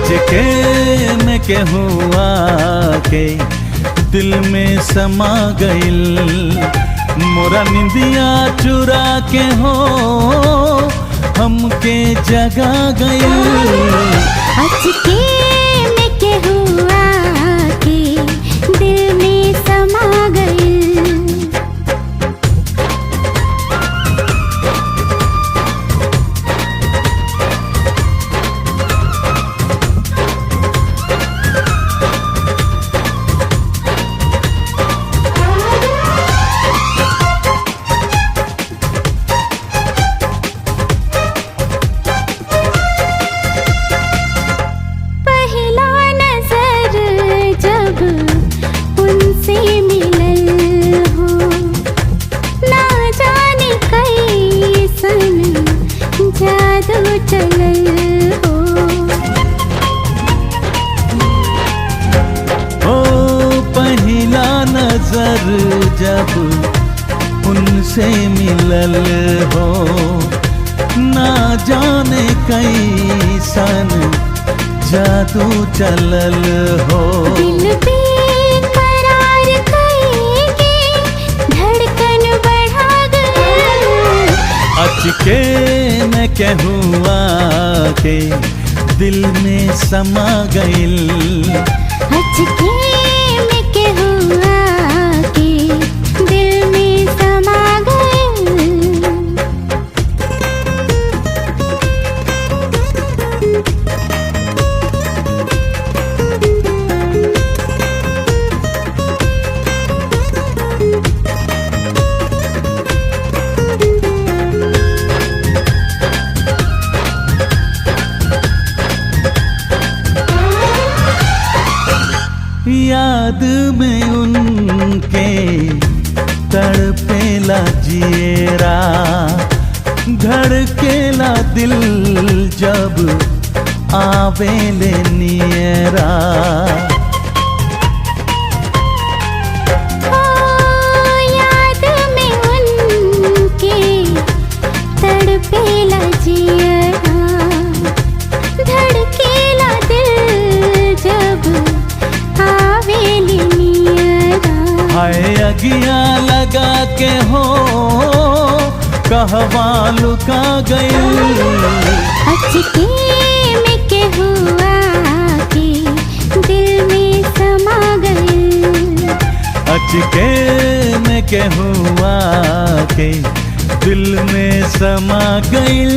अचके में के हुआ के दिल में समा गइल, मोरा निंदिया चुरा के हो हमके जगा गइल। अचके में के हुआ के दिल में समा गइल। उनसे मिलल हो ना जाने कैसन जादू चलल हो। ओ पहला नजर जब उनसे मिलल हो ना जाने कैसन जादू चलल हो। दिल पे करार कइके धड़कन बढ़ा गइल। अचके में के हुआ के दिल में समा गइल। अचके में के हुआ के दिल में समा गइल। याद में उनके तड़पेला जिएरा, धड़केला दिल जब आवेले नियरा। याद में उनके तड़पेला जिएरा, धड़केला दिल जब आवेली नियरा। हाय अगिया लगा के हो कहवा लुका गइल। अचके में के हुआ के दिल में समा गइल। अचके में के हुआ के दिल में समा गइल।